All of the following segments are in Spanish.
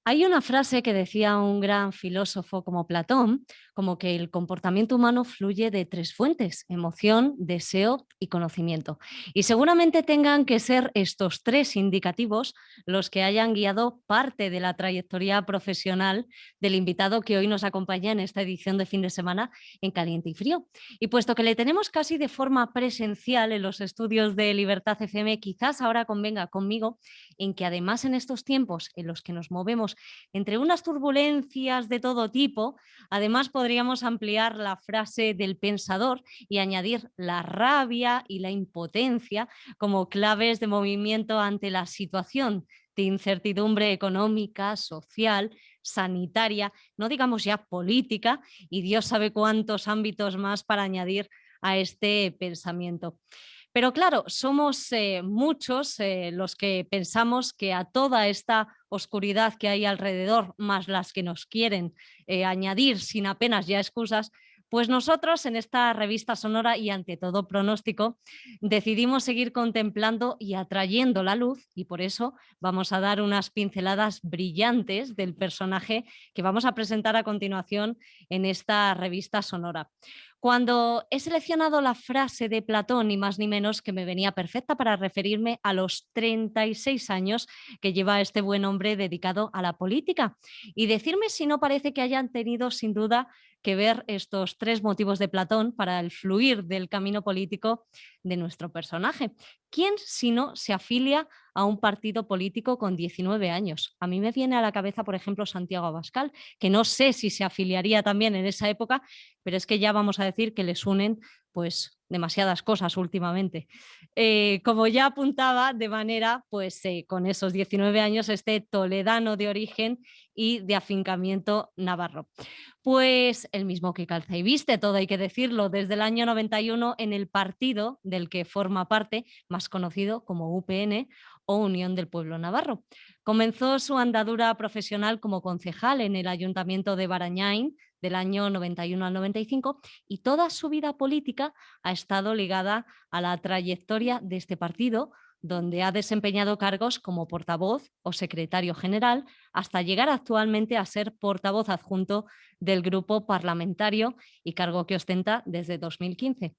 Hay una frase que decía un gran filósofo como Platón, como que el comportamiento humano fluye de tres fuentes: emoción, deseo y conocimiento. Y seguramente tengan que ser estos tres indicativos los que hayan guiado parte de la trayectoria profesional del invitado que hoy nos acompaña en esta edición de fin de semana en Caliente y Frío. Y puesto que le tenemos casi de forma presencial en los estudios de Libertad FM, quizás ahora convenga conmigo en que además en estos tiempos en los que nos movemos entre unas turbulencias de todo tipo, además podríamos ampliar la frase del pensador y añadir la rabia y la impotencia como claves de movimiento ante la situación de incertidumbre económica, social, sanitaria, no digamos ya política, y Dios sabe cuántos ámbitos más para añadir a este pensamiento. Pero claro, somos muchos los que pensamos que a toda esta oscuridad que hay alrededor, más las que nos quieren añadir sin apenas ya excusas, pues nosotros en esta revista sonora y ante todo pronóstico decidimos seguir contemplando y atrayendo la luz, y por eso vamos a dar unas pinceladas brillantes del personaje que vamos a presentar a continuación en esta revista sonora. Cuando he seleccionado la frase de Platón, ni más ni menos, que me venía perfecta para referirme a los 36 años que lleva este buen hombre dedicado a la política, y decirme si no parece que hayan tenido sin duda que ver estos tres motivos de Platón para el fluir del camino político de nuestro personaje. ¿Quién si no se afilia a un partido político con 19 años? A mí me viene a la cabeza, por ejemplo, Santiago Abascal, que no sé si se afiliaría también en esa época, pero es que ya vamos a decir que les unen pues demasiadas cosas últimamente. Como ya apuntaba de manera, pues con esos 19 años, este toledano de origen y de afincamiento navarro. Pues el mismo que calza y viste, todo hay que decirlo, desde el año 91 en el partido del que forma parte, más conocido como UPN o Unión del Pueblo Navarro. Comenzó su andadura profesional como concejal en el Ayuntamiento de Barañáin del año 91 al 95, y toda su vida política ha estado ligada a la trayectoria de este partido, donde ha desempeñado cargos como portavoz o secretario general, hasta llegar actualmente a ser portavoz adjunto del grupo parlamentario, y cargo que ostenta desde 2015.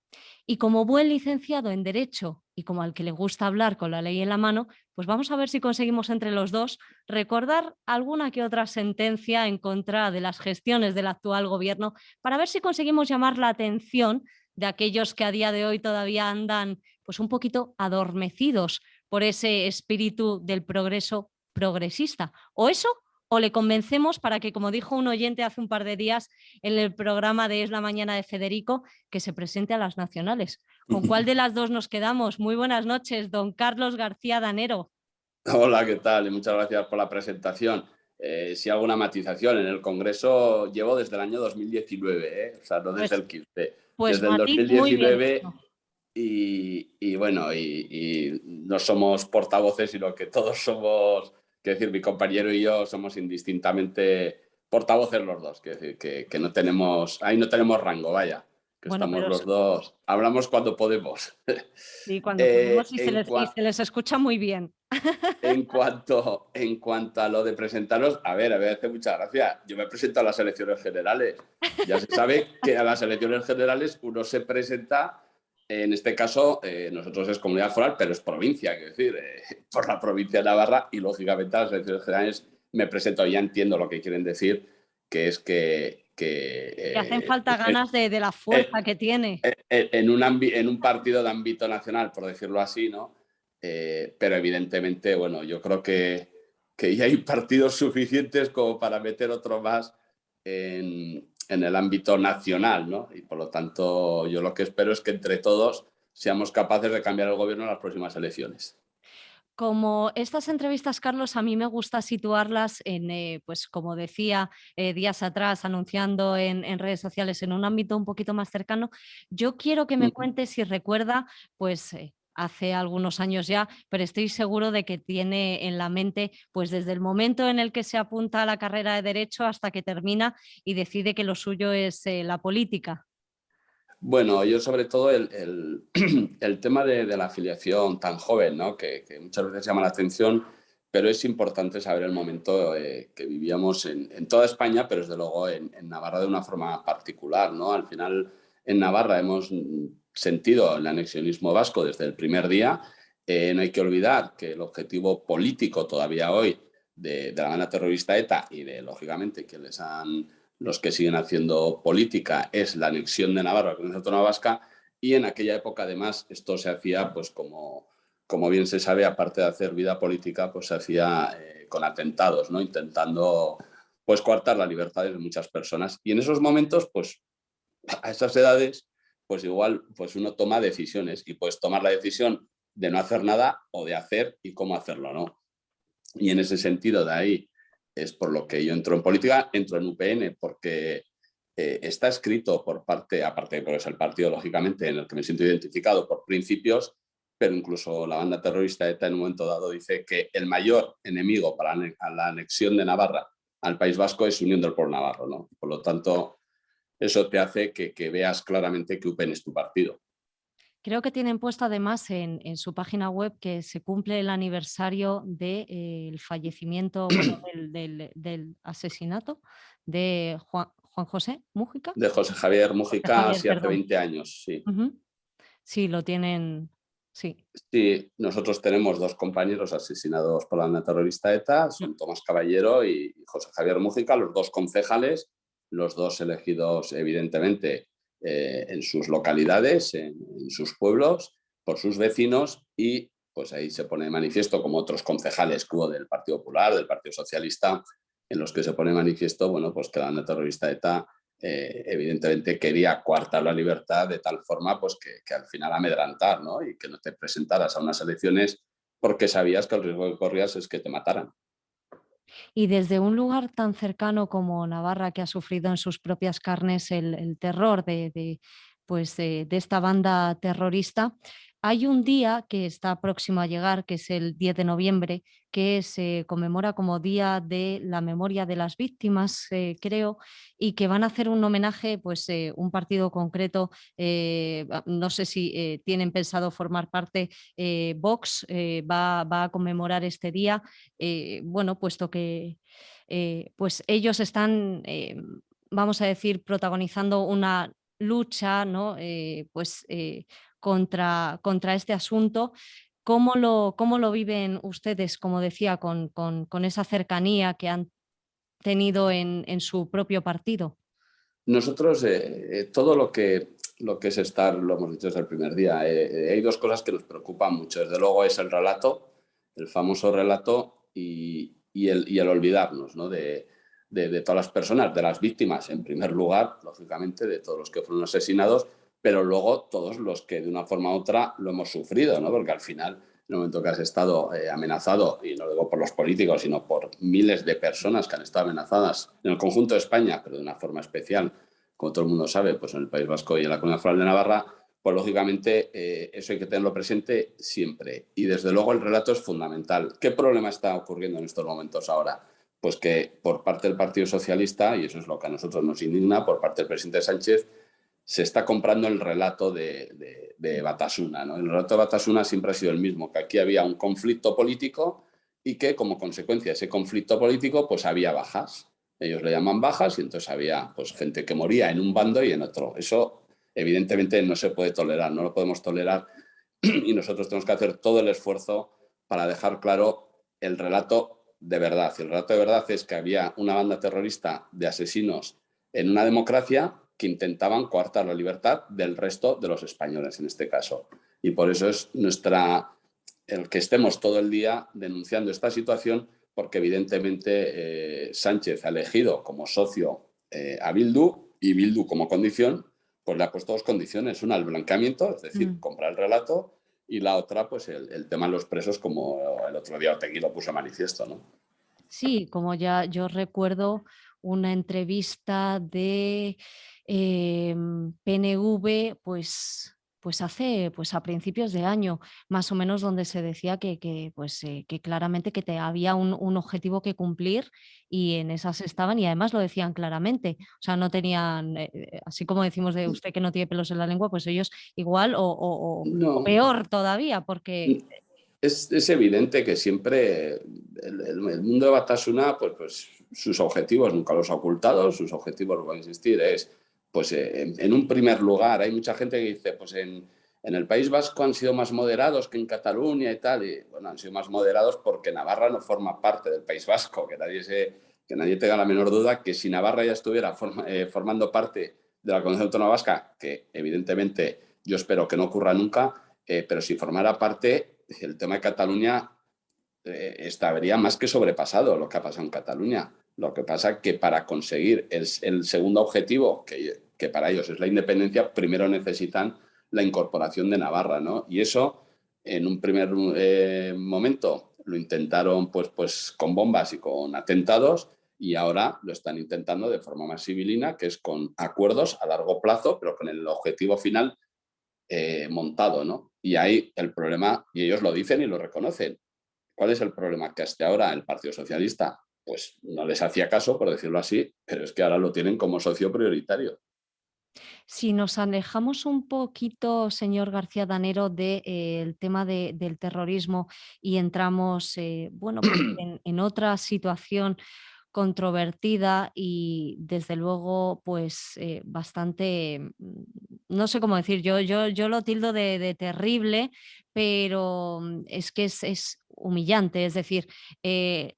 Y como buen licenciado en Derecho y como al que le gusta hablar con la ley en la mano, pues vamos a ver si conseguimos entre los dos recordar alguna que otra sentencia en contra de las gestiones del actual gobierno, para ver si conseguimos llamar la atención de aquellos que a día de hoy todavía andan pues un poquito adormecidos por ese espíritu del progreso progresista. O eso, o le convencemos para que, como dijo un oyente hace un par de días en el programa de Es la Mañana de Federico, que se presente a las nacionales. ¿Con cuál de las dos nos quedamos? Muy buenas noches, don Carlos García Danero. Hola, ¿qué tal? Y muchas gracias por la presentación. Sí, alguna matización. En el Congreso llevo desde el año 2019, o sea, no desde Pues, el 15. pues Desde el matiz muy bien 2019 hecho. y bueno, y no somos portavoces, sino que todos somos, quiero decir, mi compañero y yo somos indistintamente portavoces los dos, quiero decir, que no tenemos, ahí no tenemos rango, vaya, que Bueno, estamos pero los dos, hablamos cuando podemos. sí, cuando podemos y En, se les escucha muy bien. en cuanto a lo de presentaros, a ver, hace mucha gracia. Yo me presento a las elecciones generales. Ya se sabe que a las elecciones generales uno se presenta, en este caso, nosotros es comunidad foral, pero es provincia, quiero decir, por la provincia de Navarra, y lógicamente a las elecciones generales me presento. Ya entiendo lo que quieren decir, que es Que hacen falta ganas de la fuerza que tiene. en un partido de ámbito nacional, por decirlo así, ¿no? Pero evidentemente, bueno, yo creo que ya hay partidos suficientes como para meter otro más en el ámbito nacional, ¿no? Y por lo tanto, yo lo que espero es que entre todos seamos capaces de cambiar el gobierno en las próximas elecciones. Como estas entrevistas, Carlos, a mí me gusta situarlas en, pues como decía días atrás, anunciando en redes sociales, en un ámbito un poquito más cercano. Yo quiero que me cuentes si recuerda, pues hace algunos años ya, pero estoy seguro de que tiene en la mente, pues desde el momento en el que se apunta a la carrera de Derecho hasta que termina y decide que lo suyo es la política. Bueno, yo sobre todo el tema de la afiliación tan joven, ¿no? Que muchas veces llama la atención. pero es importante saber el momento que vivíamos en toda España, pero desde luego en Navarra de una forma particular, ¿no? Al final, en Navarra hemos sentido el anexionismo vasco desde el primer día. No hay que olvidar que el objetivo político todavía hoy de la banda terrorista ETA y de, lógicamente, los que siguen haciendo política es la anexión de Navarra a la Comunidad Autónoma Vasca, y en aquella época, además, esto se hacía pues como bien se sabe, aparte de hacer vida política, pues se hacía con atentados, ¿no? Intentando pues coartar las libertades de muchas personas. Y en esos momentos, pues a esas edades, pues igual pues uno toma decisiones y puedes tomar la decisión de no hacer nada o de hacer y cómo hacerlo, ¿no? Y en ese sentido, de ahí es por lo que yo entro en política, entro en UPN porque está escrito por parte, aparte de que es el partido, lógicamente, en el que me siento identificado por principios, pero incluso la banda terrorista ETA en un momento dado dice que el mayor enemigo para la anexión de Navarra al País Vasco es Unión del Pueblo Navarro, ¿no? Por lo tanto, eso te hace que veas claramente que UPN es tu partido. Creo que tienen puesto además en su página web que se cumple el aniversario del fallecimiento, bueno, del asesinato de Juan José Mújica. De José Javier José Mújica, Javier, sí, hace perdón. 20 años, sí. Ujú. Sí, lo tienen, sí. Sí, nosotros tenemos dos compañeros asesinados por la banda terrorista ETA, son Tomás Caballero y José Javier Mújica, los dos concejales, los dos elegidos evidentemente en sus localidades, en sus pueblos, por sus vecinos, y pues ahí se pone de manifiesto, como otros concejales que hubo del Partido Popular, del Partido Socialista, en los que se pone de manifiesto, bueno, pues que la banda terrorista ETA evidentemente quería coartar la libertad de tal forma pues que al final amedrantar, ¿no? Y que no te presentaras a unas elecciones porque sabías que el riesgo que corrías es que te mataran. Y desde un lugar tan cercano como Navarra, que ha sufrido en sus propias carnes el terror pues de esta banda terrorista, hay un día que está próximo a llegar, que es el 10 de noviembre, que se conmemora como Día de la Memoria de las Víctimas, creo, y que van a hacer un homenaje, pues un partido concreto, no sé si tienen pensado formar parte, Vox va a conmemorar este día, bueno, puesto que pues ellos están, vamos a decir, protagonizando una lucha, ¿no? Pues contra este asunto. Cómo lo viven ustedes, como decía, con esa cercanía que han tenido en su propio partido? Nosotros, todo lo que es estar, lo hemos dicho desde el primer día, hay dos cosas que nos preocupan mucho. Desde luego es el relato, el famoso relato y el olvidarnos, ¿no? De todas las personas, de las víctimas, en primer lugar, lógicamente, de todos los que fueron asesinados, pero luego todos los que de una forma u otra lo hemos sufrido, ¿no? Porque al final, en el momento que has estado amenazado, y no lo digo por los políticos, sino por miles de personas que han estado amenazadas en el conjunto de España, pero de una forma especial, como todo el mundo sabe, pues en el País Vasco y en la Comunidad Foral de Navarra, pues lógicamente eso hay que tenerlo presente siempre. Y desde luego el relato es fundamental. ¿Qué problema está ocurriendo en estos momentos ahora? Pues que por parte del Partido Socialista, y eso es lo que a nosotros nos indigna, por parte del presidente Sánchez, se está comprando el relato de Batasuna, ¿no? El relato de Batasuna siempre ha sido el mismo, que aquí había un conflicto político y que como consecuencia de ese conflicto político pues había bajas. Ellos le llaman bajas y entonces había pues, gente que moría en un bando y en otro. Eso evidentemente no se puede tolerar, no lo podemos tolerar y nosotros tenemos que hacer todo el esfuerzo para dejar claro el relato de verdad. Y el relato de verdad es que había una banda terrorista de asesinos en una democracia que intentaban coartar la libertad del resto de los españoles en este caso. Y por eso es el que estemos todo el día denunciando esta situación, porque evidentemente Sánchez ha elegido como socio a Bildu, y Bildu como condición pues le ha puesto dos condiciones, una el blanqueamiento, es decir, comprar el relato, y la otra pues el tema de los presos, como el otro día Otegui lo puso a manifiesto, ¿no? Sí, como ya yo recuerdo una entrevista de PNV, pues hace, pues a principios de año, más o menos, donde se decía pues, que claramente había un objetivo que cumplir y en esas estaban y además lo decían claramente. O sea, no tenían, así como decimos de usted que no tiene pelos en la lengua, pues ellos igual o No, peor todavía, porque Es evidente que siempre el mundo de Batasuna, pues sus objetivos nunca los ha ocultado, sus objetivos, voy a insistir, es, pues en un primer lugar, hay mucha gente que dice, pues en el País Vasco han sido más moderados que en Cataluña y tal, y bueno, han sido más moderados porque Navarra no forma parte del País Vasco, que nadie tenga la menor duda que si Navarra ya estuviera formando parte de la Comunidad Autónoma Vasca, que evidentemente yo espero que no ocurra nunca, pero si formara parte, el tema de Cataluña estaría más que sobrepasado lo que ha pasado en Cataluña. Lo que pasa es que para conseguir el segundo objetivo, que para ellos es la independencia, primero necesitan la incorporación de Navarra, ¿no? Y eso, en un primer momento, lo intentaron pues con bombas y con atentados, y ahora lo están intentando de forma más civilina, que es con acuerdos a largo plazo, pero con el objetivo final montado, ¿no? Y ahí el problema, y ellos lo dicen y lo reconocen, ¿cuál es el problema? Que hasta ahora el Partido Socialista pues no les hacía caso, por decirlo así, pero es que ahora lo tienen como socio prioritario. Si nos alejamos un poquito, señor García Danero, del tema del terrorismo y entramos bueno, pues en otra situación controvertida y desde luego pues bastante, no sé cómo decir, yo lo tildo de terrible, pero es que es humillante, es decir,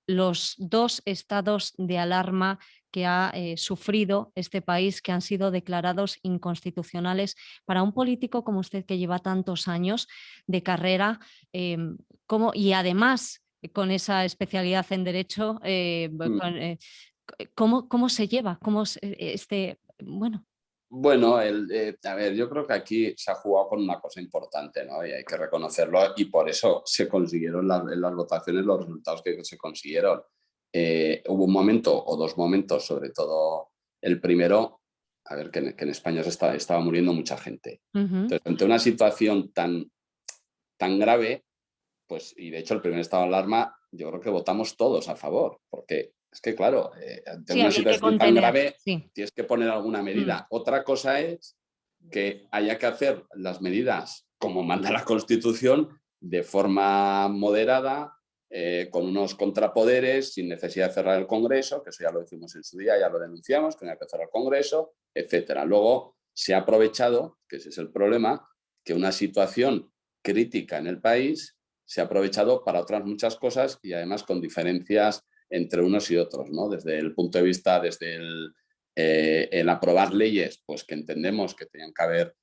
los dos estados de alarma que ha sufrido este país, que han sido declarados inconstitucionales para un político como usted que lleva tantos años de carrera, y además con esa especialidad en derecho, ¿cómo se lleva? Bueno, Bueno, a ver, yo creo que aquí se ha jugado con una cosa importante, ¿no? Y hay que reconocerlo, y por eso se consiguieron en las votaciones los resultados que se consiguieron. Hubo un momento o dos momentos, sobre todo el primero, a ver, que en España estaba muriendo mucha gente. ujú. Entonces, ante una situación tan grave, pues, y de hecho el primer estado de alarma, yo creo que votamos todos a favor, porque es que, claro, ante Sí, una había que situación tan contener, grave sí. tienes que poner alguna Mm. medida. Otra cosa es que haya que hacer las medidas como manda la Constitución, de forma moderada, con unos contrapoderes, sin necesidad de cerrar el Congreso, que eso ya lo decimos en su día, ya lo denunciamos, que no hay que cerrar el Congreso, etcétera. Luego se ha aprovechado, que ese es el problema, que una situación crítica en el país se ha aprovechado para otras muchas cosas, y además con diferencias entre unos y otros, ¿no? Desde el punto de vista, desde el aprobar leyes, pues que entendemos que tenían que haber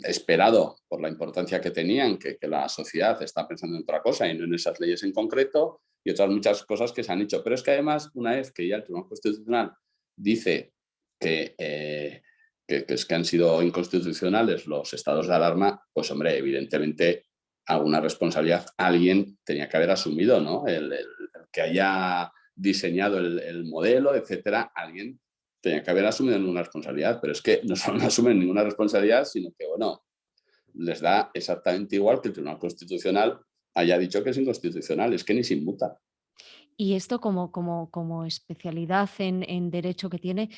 esperado por la importancia que tenían, que la sociedad está pensando en otra cosa y no en esas leyes en concreto, y otras muchas cosas que se han hecho. Pero es que además, una vez que ya el Tribunal Constitucional dice que han sido inconstitucionales los estados de alarma, pues hombre, evidentemente alguna responsabilidad alguien tenía que haber asumido, ¿no? El que haya diseñado el modelo, etcétera, alguien tenía que haber asumido ninguna responsabilidad, pero es que no solo no asumen ninguna responsabilidad, sino que, bueno, les da exactamente igual que el Tribunal Constitucional haya dicho que es inconstitucional, es que ni se inmuta. Y esto como especialidad en derecho que tiene,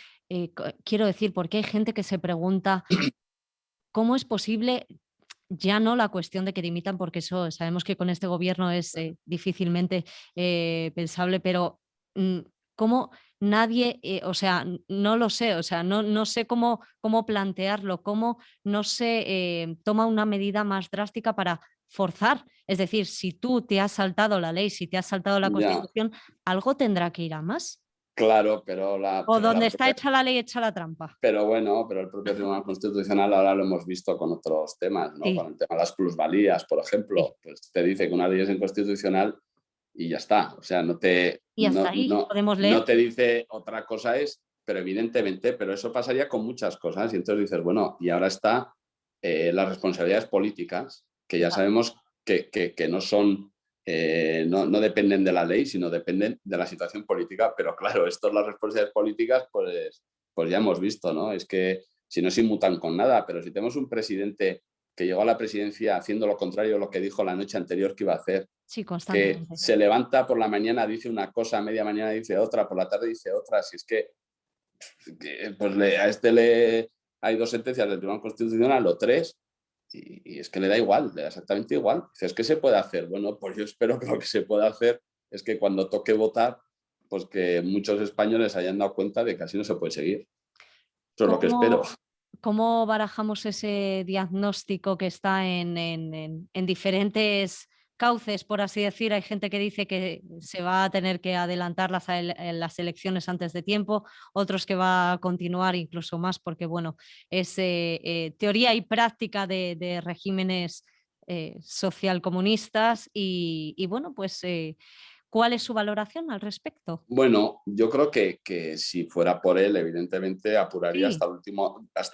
quiero decir, porque hay gente que se pregunta cómo es posible, ya no la cuestión de que dimitan, porque eso sabemos que con este gobierno es difícilmente pensable, pero mm, cómo nadie, o sea, no lo sé, o sea, no sé cómo plantearlo, cómo no se toma una medida más drástica para forzar. Es decir, si tú te has saltado la ley, si te has saltado la Ya, Constitución, algo tendrá que ir a más. claro, O donde está hecha la ley, echa la trampa. pero bueno, pero el propio Tribunal Constitucional ahora lo hemos visto con otros temas, ¿no? Con Sí, el tema de las plusvalías, por sí. ejemplo, pues te dice que una ley es inconstitucional y ya está. O sea, Y hasta ahí podemos no leer. te dice otra cosa es, pero evidentemente, pero eso pasaría con muchas cosas. Y entonces dices, bueno, y ahora está las responsabilidades políticas, que ya Ya. sabemos que no son, no dependen de la ley, sino dependen de la situación política. Pero claro, esto es las responsabilidades políticas, pues ya hemos visto, ¿no? Es que si no se inmutan con nada, pero si tenemos un presidente que llegó a la presidencia haciendo lo contrario a lo que dijo la noche anterior que iba a hacer, Sí, que constantemente. se levanta por la mañana, dice una cosa, a media mañana dice otra, por la tarde dice otra, si es que pues hay dos sentencias del Tribunal Constitucional o tres, y es que le da igual, le da exactamente igual. Dices, ¿qué se puede hacer? Bueno, pues yo espero que lo que se pueda hacer es que cuando toque votar, pues que muchos españoles hayan dado cuenta de que así no se puede seguir. Eso es lo que espero. ¿Cómo, cómo barajamos ese diagnóstico que está en diferentes cauces, por así decir? Hay gente que dice que se va a tener que adelantar las elecciones antes de tiempo, otros que va a continuar incluso más, porque bueno, es teoría y práctica de regímenes socialcomunistas y bueno, pues ¿cuál es su valoración al respecto? Bueno, yo creo que si fuera por él, evidentemente apuraría Sí, hasta el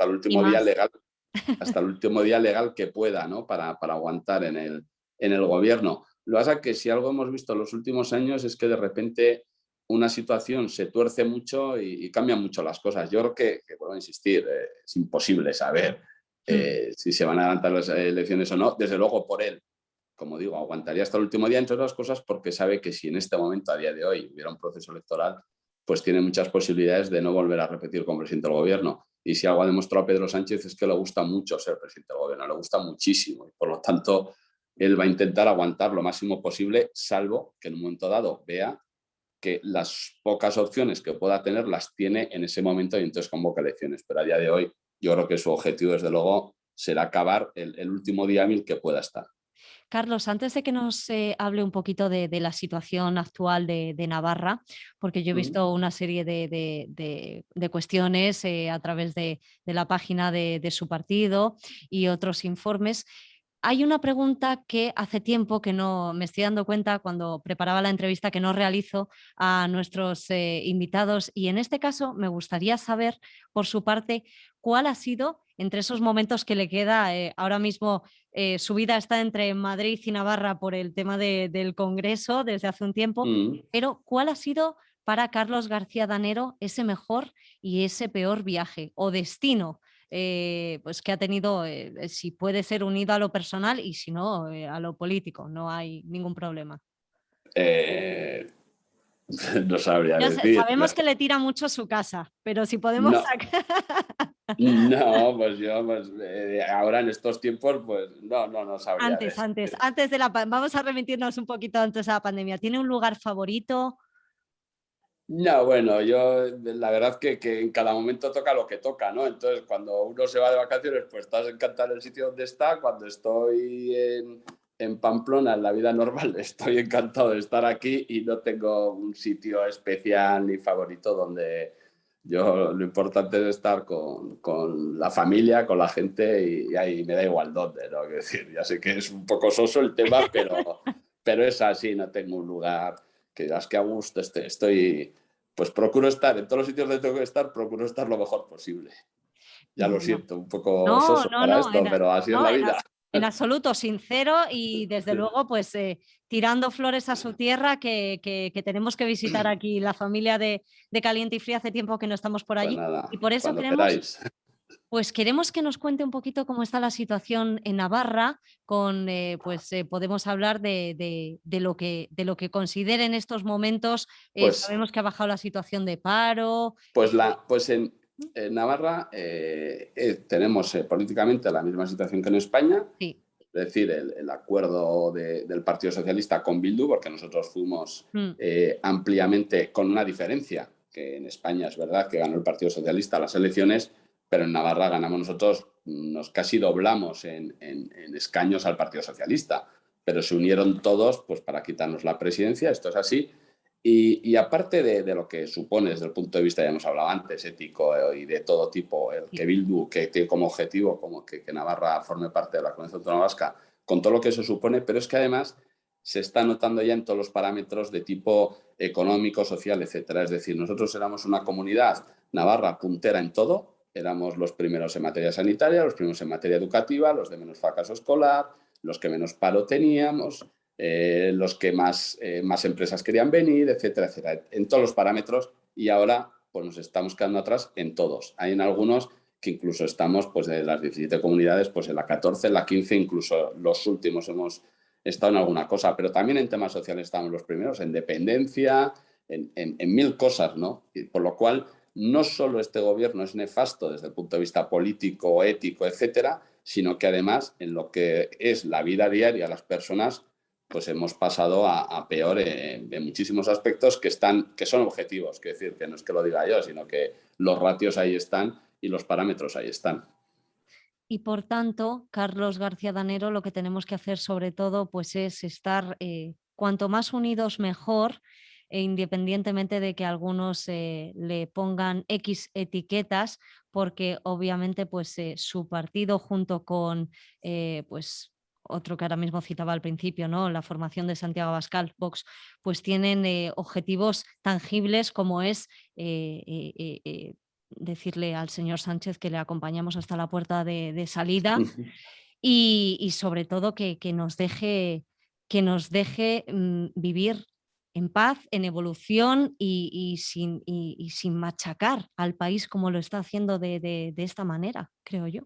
y último día más. legal, hasta el último día legal que pueda, ¿no? Para aguantar en el gobierno. Lo que pasa es que si algo hemos visto en los últimos años es que de repente una situación se tuerce mucho y cambian mucho las cosas. Yo creo que vuelvo a insistir, es imposible saber Mm. si se van a adelantar las elecciones o no. Desde luego por él, como digo, aguantaría hasta el último día, entre otras cosas, porque sabe que si en este momento, a día de hoy, hubiera un proceso electoral, pues tiene muchas posibilidades de no volver a repetir como presidente del gobierno. Y si algo ha demostrado Pedro Sánchez es que le gusta mucho ser presidente del gobierno, le gusta muchísimo. Y por lo tanto, él va a intentar aguantar lo máximo posible, salvo que en un momento dado vea que las pocas opciones que pueda tener las tiene en ese momento y entonces convoca elecciones. Pero a día de hoy, yo creo que su objetivo, desde luego, será acabar el último día hábil que pueda estar. Carlos, antes de que nos hable un poquito de la situación actual de Navarra, porque yo he Mm. visto una serie de cuestiones a través de la página de su partido y otros informes. Hay una pregunta que hace tiempo que no me estoy dando cuenta cuando preparaba la entrevista que no realizo a nuestros invitados y en este caso me gustaría saber por su parte cuál ha sido entre esos momentos que le queda ahora mismo su vida está entre Madrid y Navarra por el tema del Congreso desde hace un tiempo, Mm. pero ¿cuál ha sido para Carlos García Danero ese mejor y ese peor viaje o destino? Pues que ha tenido, si puede ser unido a lo personal y si no, a lo político, no hay ningún problema. Eh, no sabría Ya decir. sabemos que le tira mucho su casa, pero si podemos No, sacar... no, pues yo, pues, ahora en estos tiempos, pues no sabría decir. Antes de vamos a remitirnos un poquito antes de la pandemia. ¿Tiene un lugar favorito? No, bueno, yo la verdad que en cada momento toca lo que toca, ¿no? Entonces, cuando uno se va de vacaciones, pues estás encantado en el sitio donde está. Cuando estoy en Pamplona, en la vida normal, estoy encantado de estar aquí y no tengo un sitio especial ni favorito donde yo lo importante es estar con la familia, con la gente y ahí me da igual dónde, ¿no? Es decir, ya sé que es un poco soso el tema, pero es así, no tengo un lugar que digas que a gusto estoy, pues procuro estar en todos los sitios donde tengo que estar, procuro estar lo mejor posible. Ya lo Bueno, siento, un poco no, soso no, para no, esto, pero así es no, la vida. en absoluto, sincero y desde luego, pues tirando flores a su tierra que tenemos que visitar aquí la familia de Caliente y Fría hace tiempo que no estamos por Pues allí y nada, por eso cuando queremos, queráis. pues queremos que nos cuente un poquito cómo está la situación en Navarra, con pues podemos hablar de lo que considere en estos momentos. Pues, Sabemos que ha bajado la situación de paro. pues en Navarra tenemos políticamente la misma situación que en España, Sí. es decir, el acuerdo del Partido Socialista con Bildu, porque nosotros fuimos Mm. ampliamente con una diferencia, que en España es verdad que ganó el Partido Socialista las elecciones, pero en Navarra ganamos nosotros, nos casi doblamos en escaños al Partido Socialista, pero se unieron todos pues, para quitarnos la presidencia, esto es así. Y aparte de lo que supone desde el punto de vista, ya hemos hablado antes, ético y de todo tipo, el que Sí. Bildu, que tiene como objetivo como que Navarra forme parte de la Comunidad Autónoma Vasca, con todo lo que eso supone, pero es que además se está notando ya en todos los parámetros de tipo económico, social, etcétera. Es decir, nosotros éramos una comunidad Navarra puntera en todo, éramos los primeros en materia sanitaria, los primeros en materia educativa, los de menos fracaso escolar, los que menos paro teníamos, los que más empresas querían venir, etcétera, etcétera, en todos los parámetros y ahora pues nos estamos quedando atrás en todos. Hay en algunos que incluso estamos pues de las 17 comunidades pues en la 14, en la 15, incluso los últimos hemos estado en alguna cosa, pero también en temas sociales estamos los primeros, en dependencia, en mil cosas, ¿no? Y por lo cual no solo este gobierno es nefasto desde el punto de vista político, ético, etcétera, sino que además en lo que es la vida diaria, las personas, pues hemos pasado a peor en muchísimos aspectos que son objetivos. Quiero decir, que no es que lo diga yo, sino que los ratios ahí están y los parámetros ahí están. Y por tanto, Carlos García Danero, lo que tenemos que hacer sobre todo pues es estar cuanto más unidos mejor, independientemente de que algunos le pongan X etiquetas, porque obviamente pues su partido junto con pues otro que ahora mismo citaba al principio, ¿no? La formación de Santiago Abascal, Vox, pues tienen objetivos tangibles como es decirle al señor Sánchez que le acompañamos hasta la puerta de salida y sobre todo que nos deje vivir en paz, en evolución y sin machacar al país como lo está haciendo de esta manera, creo yo.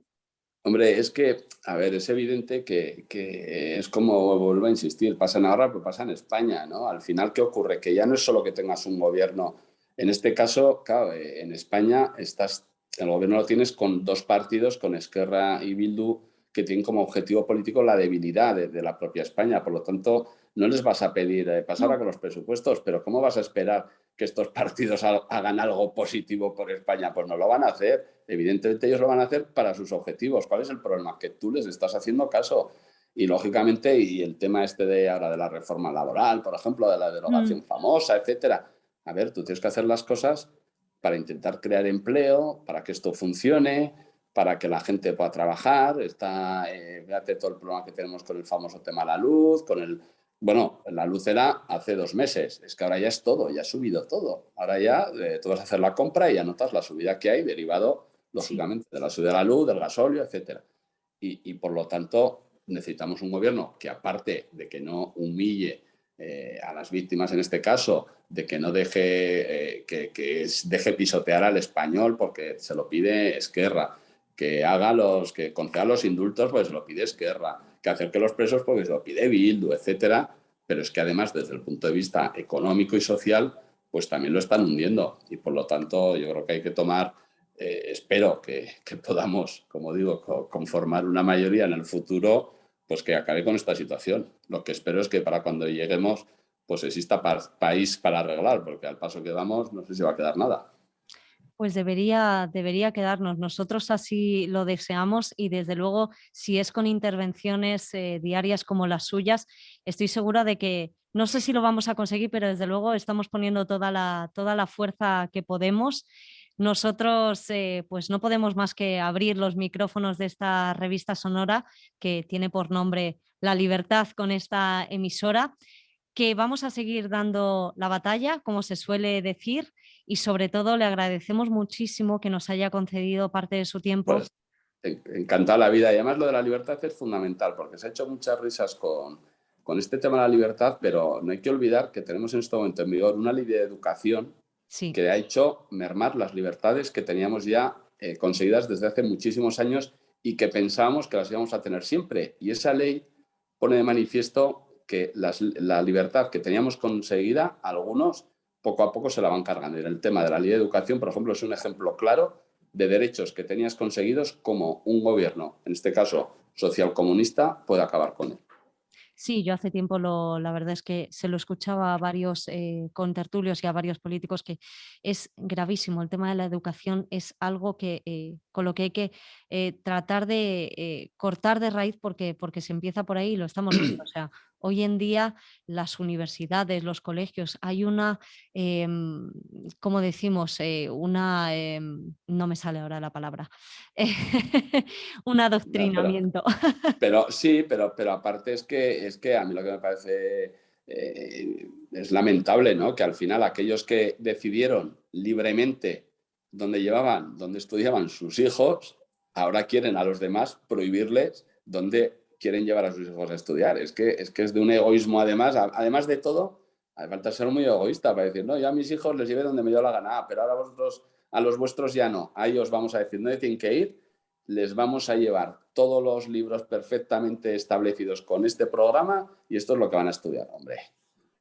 Hombre, es que, a ver, es evidente que es como, vuelvo a insistir, pasa en ahora, pero pasa en España, ¿no? Al final, ¿qué ocurre? Que ya no es solo que tengas un gobierno, en este caso, claro, en España el gobierno lo tienes con dos partidos, con Esquerra y Bildu, que tienen como objetivo político la debilidad de la propia España. Por lo tanto, no les vas a pedir, pasar No. con los presupuestos, pero ¿cómo vas a esperar que estos partidos hagan algo positivo por España? Pues no lo van a hacer. Evidentemente ellos lo van a hacer para sus objetivos. ¿Cuál es el problema? Que tú les estás haciendo caso. Y lógicamente, y el tema este de ahora de la reforma laboral, por ejemplo, de la Mm. derogación famosa, etcétera. A ver, tú tienes que hacer las cosas para intentar crear empleo, para que esto funcione, para que la gente pueda trabajar. Fíjate todo el problema que tenemos con el famoso tema de la luz, bueno, la luz era hace 2 meses, es que ahora ya es todo, ya ha subido todo. Ahora ya tú vas a hacer la compra y ya notas la subida que hay derivado, Sí. lógicamente, de la subida de la luz, del gasóleo, etcétera. Y por lo tanto necesitamos un gobierno que, aparte de que no humille a las víctimas en este caso, de que no que deje pisotear al español porque se lo pide Esquerra, que conceda los indultos pues se lo pide Esquerra, que acerque los presos porque se lo pide Bildu, etcétera. Pero es que además desde el punto de vista económico y social pues también lo están hundiendo y por lo tanto yo creo que hay que tomar espero que podamos, como digo, conformar una mayoría en el futuro pues que acabe con esta situación. Lo que espero es que para cuando lleguemos pues exista país para arreglar, porque al paso que damos no sé si va a quedar nada. Pues debería quedarnos. Nosotros así lo deseamos y desde luego, si es con intervenciones diarias como las suyas, estoy segura de que no sé si lo vamos a conseguir, pero desde luego estamos poniendo toda la fuerza que podemos. Nosotros pues no podemos más que abrir los micrófonos de esta revista sonora que tiene por nombre La Libertad con esta emisora, que vamos a seguir dando la batalla, como se suele decir, y sobre todo le agradecemos muchísimo que nos haya concedido parte de su tiempo. Pues encantado la vida. Y además lo de la libertad es fundamental, porque se ha hecho muchas risas con este tema de la libertad, pero no hay que olvidar que tenemos en este momento en vigor una ley de educación Sí, que ha hecho mermar las libertades que teníamos ya conseguidas desde hace muchísimos años y que pensábamos que las íbamos a tener siempre. Y esa ley pone de manifiesto que la libertad que teníamos conseguida, algunos poco a poco se la van cargando. Y en el tema de la ley de educación, por ejemplo, es un ejemplo claro de derechos que tenías conseguidos como un gobierno, en este caso socialcomunista, puede acabar con él. sí, yo hace tiempo la verdad es que se lo escuchaba a varios contertulios y a varios políticos que es gravísimo. El tema de la educación es algo que con lo que hay que tratar de cortar de raíz porque se empieza por ahí y lo estamos viendo. O sea, hoy en día las universidades, los colegios, hay una, ¿cómo decimos? No me sale ahora la palabra, un Pero adoctrinamiento. Pero sí, pero aparte es que a mí lo que me parece es lamentable, ¿no? Que al final aquellos que decidieron libremente dónde estudiaban sus hijos, ahora quieren a los demás prohibirles dónde quieren llevar a sus hijos a estudiar. Es que es de un egoísmo además de todo, hace falta ser muy egoísta para decir, no, yo a mis hijos les llevé donde me dio la gana, pero ahora vosotros, a los vuestros ya no. A ellos vamos a decir, no tienen que ir, les vamos a llevar todos los libros perfectamente establecidos con este programa y esto es lo que van a estudiar. Hombre,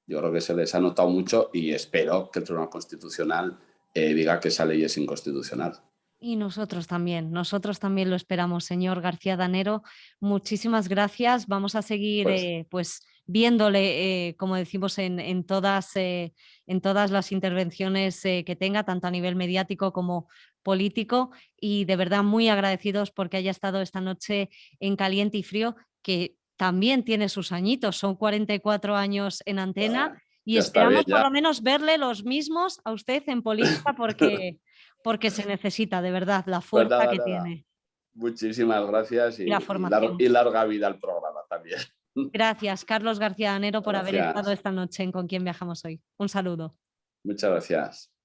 yo creo que se les ha notado mucho y espero que el Tribunal Constitucional diga que esa ley es inconstitucional. Y nosotros también lo esperamos, señor García Danero. Muchísimas gracias. Vamos a seguir Pues pues viéndole, como decimos, en todas las intervenciones que tenga, tanto a nivel mediático como político. Y de verdad muy agradecidos porque haya estado esta noche en Caliente y Frío, que también tiene sus añitos, son 44 años en antena. bueno, Y ya está bien, esperamos por ya. lo menos verle los mismos a usted en política porque se necesita de verdad la Pues fuerza nada, que nada. tiene Muchísimas gracias y la formación. y larga vida al programa también. Gracias, Carlos García Danero, por haber estado Gracias. esta noche en Con quién viajamos hoy. Un saludo. Muchas gracias.